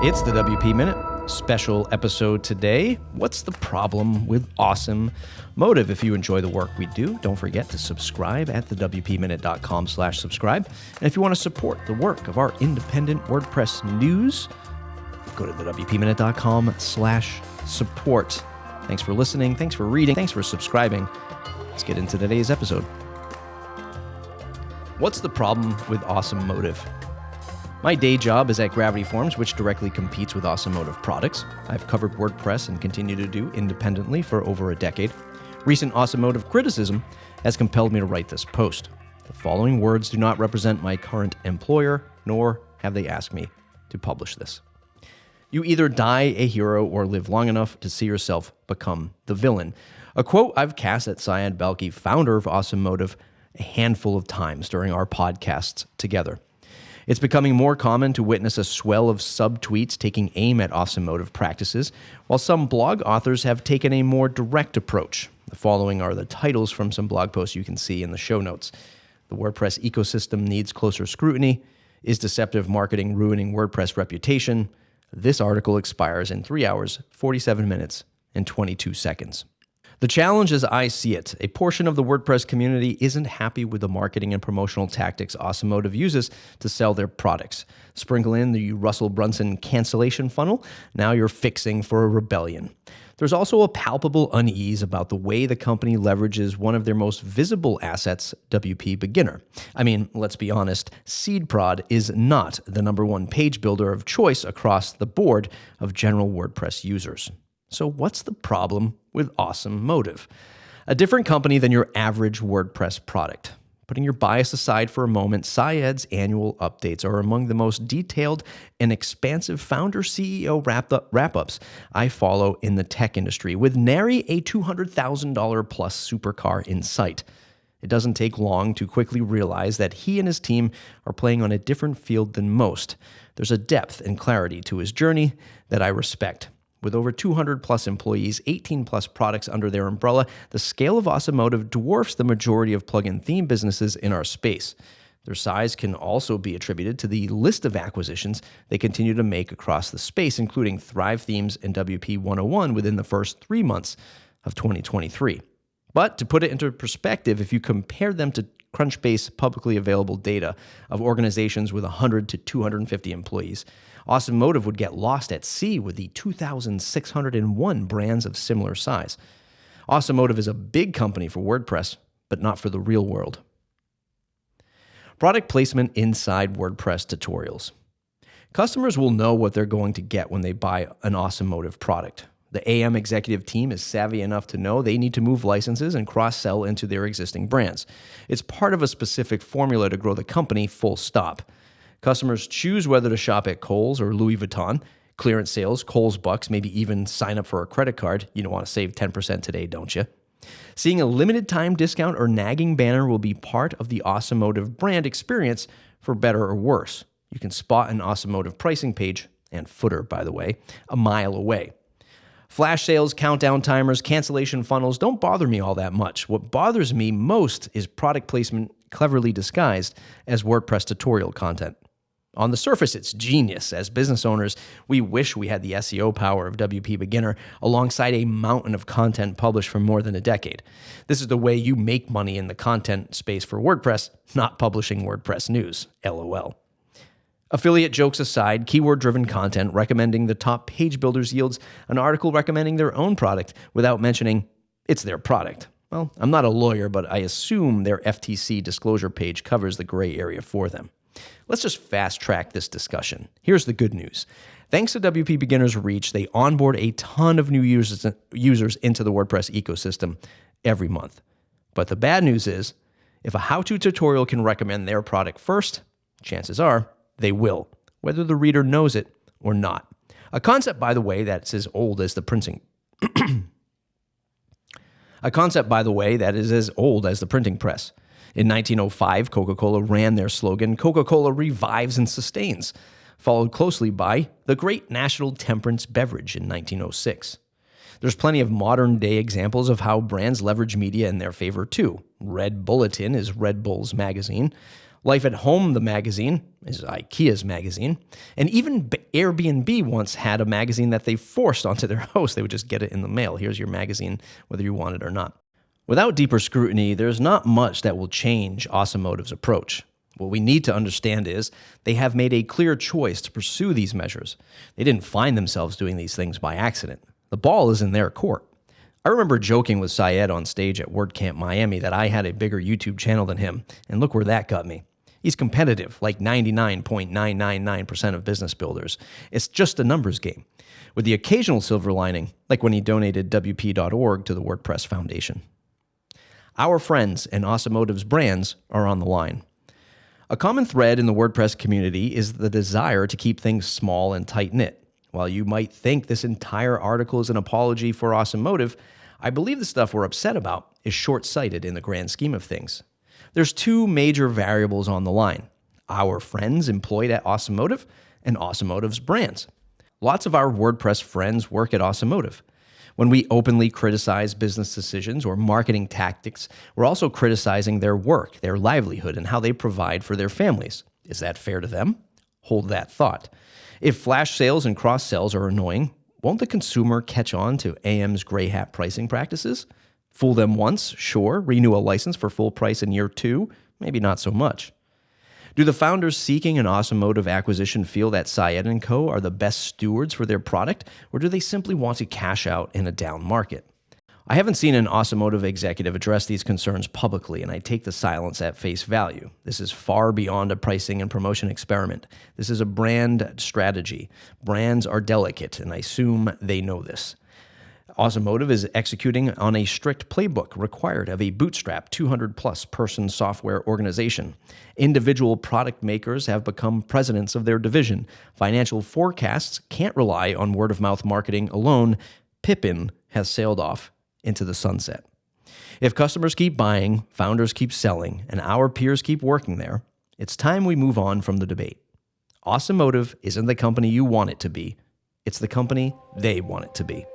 It's the WP Minute, special episode today. What's the problem with Awesome Motive? If you enjoy the work we do, don't forget to subscribe at thewpminute.com/subscribe. And if you want to support the work of our independent WordPress news, go to thewpminute.com/support. Thanks for listening. Thanks for reading. Thanks for subscribing. Let's get into today's episode. What's the problem with Awesome Motive? My day job is at Gravity Forms, which directly competes with Awesome Motive products. I've covered WordPress and continue to do independently for over a decade. Recent Awesome Motive criticism has compelled me to write this post. The following words do not represent my current employer, nor have they asked me to publish this. You either die a hero or live long enough to see yourself become the villain. A quote I've cast at Syed Balkhi, founder of Awesome Motive, a handful of times during our podcasts together. It's becoming more common to witness a swell of subtweets taking aim at Awesome Motive practices, while some blog authors have taken a more direct approach. The following are the titles from some blog posts you can see in the show notes. The WordPress ecosystem needs closer scrutiny. Is deceptive marketing ruining WordPress reputation? This article expires in 3 hours, 47 minutes, and 22 seconds. The challenge as I see it, a portion of the WordPress community isn't happy with the marketing and promotional tactics Awesome Motive uses to sell their products. Sprinkle in the Russell Brunson cancellation funnel, now you're fixing for a rebellion. There's also a palpable unease about the way the company leverages one of their most visible assets, WP Beginner. I mean, let's be honest, SeedProd is not the #1 page builder of choice across the board of general WordPress users. So what's the problem with Awesome Motive? A different company than your average WordPress product. Putting your bias aside for a moment, Syed's annual updates are among the most detailed and expansive founder CEO wrap-ups I follow in the tech industry, with nary a $200,000 plus supercar in sight. It doesn't take long to quickly realize that he and his team are playing on a different field than most. There's a depth and clarity to his journey that I respect. With over 200 plus employees, 18 plus products under their umbrella, the scale of Awesome Motive dwarfs the majority of plugin theme businesses in our space. Their size can also be attributed to the list of acquisitions they continue to make across the space, including Thrive Themes and WP 101 within the first 3 months of 2023. But to put it into perspective, if you compare them to Crunchbase publicly available data of organizations with 100 to 250 employees, Awesome Motive would get lost at sea with the 2,601 brands of similar size. Awesome Motive is a big company for WordPress, but not for the real world. Product placement inside WordPress tutorials. Customers will know what they're going to get when they buy an Awesome Motive product. The AM executive team is savvy enough to know they need to move licenses and cross-sell into their existing brands. It's part of a specific formula to grow the company, full stop. Customers choose whether to shop at Kohl's or Louis Vuitton, clearance sales, Kohl's Bucks, maybe even sign up for a credit card. You don't want to save 10% today, don't you? Seeing a limited time discount or nagging banner will be part of the Awesome Motive brand experience, for better or worse. You can spot an Awesome Motive pricing page, and footer, by the way, a mile away. Flash sales, countdown timers, cancellation funnels don't bother me all that much. What bothers me most is product placement cleverly disguised as WordPress tutorial content. On the surface, it's genius. As business owners, we wish we had the SEO power of WP Beginner alongside a mountain of content published for more than a decade. This is the way you make money in the content space for WordPress, not publishing WordPress news. LOL. Affiliate jokes aside, keyword-driven content recommending the top page builders yields an article recommending their own product without mentioning it's their product. Well, I'm not a lawyer, but I assume their FTC disclosure page covers the gray area for them. Let's just fast-track this discussion. Here's the good news. Thanks to WP Beginner's reach, they onboard a ton of new users into the WordPress ecosystem every month. But the bad news is, if a how-to tutorial can recommend their product first, chances are they will, whether the reader knows it or not. A concept, by the way, that's as old as the printing. A concept, by the way, that is as old as the printing press. In 1905, Coca-Cola ran their slogan, "Coca-Cola revives and sustains," followed closely by the Great National Temperance Beverage in 1906. There's plenty of modern-day examples of how brands leverage media in their favor, too. Red Bulletin is Red Bull's magazine. Life at Home, the magazine, is IKEA's magazine. And even Airbnb once had a magazine that they forced onto their hosts. They would just get it in the mail. Here's your magazine, whether you want it or not. Without deeper scrutiny, there's not much that will change Awesomotive's approach. What we need to understand is they have made a clear choice to pursue these measures. They didn't find themselves doing these things by accident. The ball is in their court. I remember joking with Syed on stage at WordCamp Miami that I had a bigger YouTube channel than him, and look where that got me. He's competitive, like 99.999% of business builders. It's just a numbers game, with the occasional silver lining, like when he donated WP.org to the WordPress Foundation. Our friends and Awesomotive's brands are on the line. A common thread in the WordPress community is the desire to keep things small and tight-knit. While you might think this entire article is an apology for Awesomotive, I believe the stuff we're upset about is short-sighted in the grand scheme of things. There's two major variables on the line: our friends employed at Awesomotive and Awesomotive's brands. Lots of our WordPress friends work at Awesomotive. When we openly criticize business decisions or marketing tactics, we're also criticizing their work, their livelihood, and how they provide for their families. Is that fair to them? Hold that thought. If flash sales and cross sells are annoying, won't the consumer catch on to AM's gray hat pricing practices? Fool them once, sure. Renew a license for full price in year 2, maybe not so much. Do the founders seeking an Awesomotive acquisition feel that Syed & Co. are the best stewards for their product, or do they simply want to cash out in a down market? I haven't seen an Awesomotive executive address these concerns publicly, and I take the silence at face value. This is far beyond a pricing and promotion experiment. This is a brand strategy. Brands are delicate, and I assume they know this. Awesomotive is executing on a strict playbook required of a bootstrap 200-plus person software organization. Individual product makers have become presidents of their division. Financial forecasts can't rely on word-of-mouth marketing alone. Pippin has sailed off into the sunset. If customers keep buying, founders keep selling, and our peers keep working there, it's time we move on from the debate. Awesomotive isn't the company you want it to be. It's the company they want it to be.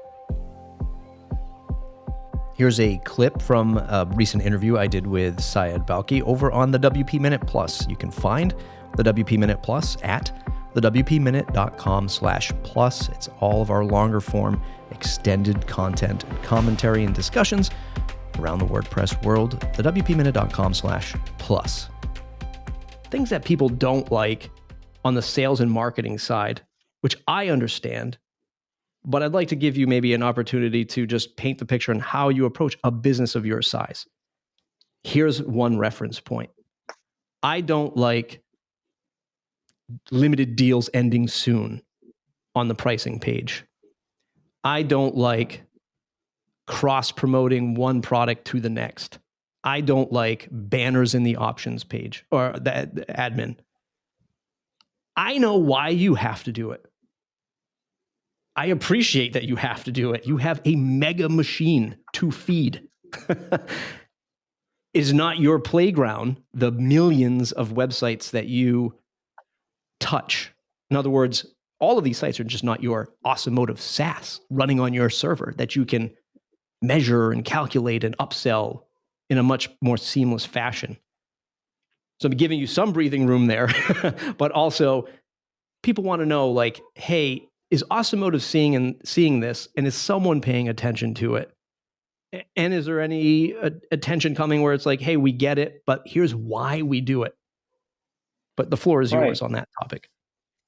Here's a clip from a recent interview I did with Syed Balkhi over on the WP Minute Plus. You can find the WP Minute Plus at thewpminute.com/plus. It's all of our longer form, extended content and commentary and discussions around the WordPress world, the wpminute.com/plus. Things that people don't like on the sales and marketing side, which I understand, but I'd like to give you maybe an opportunity to just paint the picture on how you approach a business of your size. Here's one reference point. I don't like limited deals ending soon on the pricing page. I don't like cross-promoting one product to the next. I don't like banners in the options page or the admin. I know why you have to do it. I appreciate that you have to do it. You have a mega machine to feed. Is not your playground the millions of websites that you touch? In other words, all of these sites are just not your Awesomotive SaaS running on your server that you can measure and calculate and upsell in a much more seamless fashion. So I'm giving you some breathing room there, but also people want to know, like, hey, is Awesomotive seeing this, and is someone paying attention to it? And is there any attention coming where it's like, hey, we get it, but here's why we do it? But the floor is yours on that topic.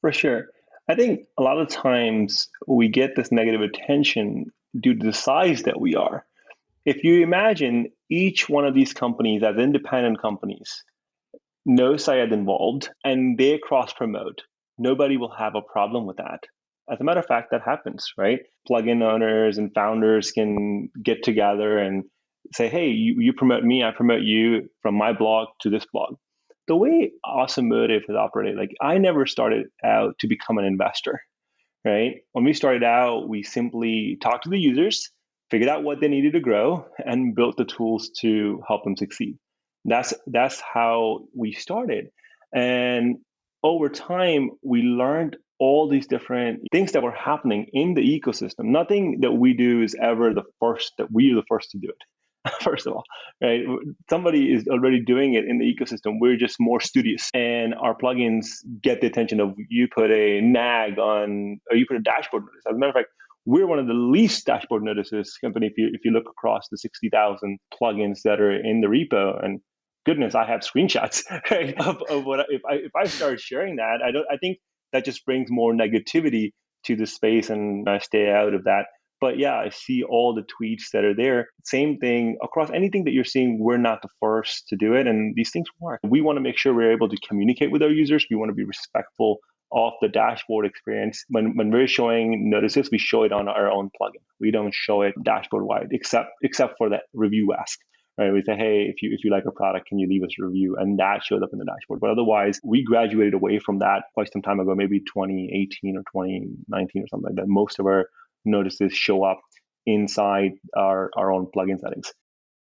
For sure. I think a lot of times we get this negative attention due to the size that we are. If you imagine each one of these companies as independent companies, no Syed involved, and they cross-promote, nobody will have a problem with that. As a matter of fact, that happens, right? Plugin owners and founders can get together and say, hey, you promote me, I promote you from my blog to this blog. The way Awesomotive has operated, like I never started out to become an investor, right? When we started out, we simply talked to the users, figured out what they needed to grow, and built the tools to help them succeed. That's how we started. And over time, we learned all these different things that were happening in the ecosystem. Nothing that we do is ever the first to do it. first of all, right? Somebody is already doing it in the ecosystem. We're just more studious, and our plugins get the attention of you put a nag on, or you put a dashboard notice. As a matter of fact, we're one of the least dashboard notices company if you look across the 60,000 plugins that are in the repo. And goodness, I have screenshots, right, of what if I start sharing that, I think that just brings more negativity to the space, and I stay out of that. But yeah, I see all the tweets that are there. Same thing across anything that you're seeing. We're not the first to do it, and these things work. We want to make sure we're able to communicate with our users. We want to be respectful of the dashboard experience. When we're showing notices, we show it on our own plugin. We don't show it dashboard wide, except for that review ask. Right, we say, hey, if you like a product, can you leave us a review? And that shows up in the dashboard. But otherwise, we graduated away from that quite some time ago, maybe 2018 or 2019 or something like that. Most of our notices show up inside our own plugin settings.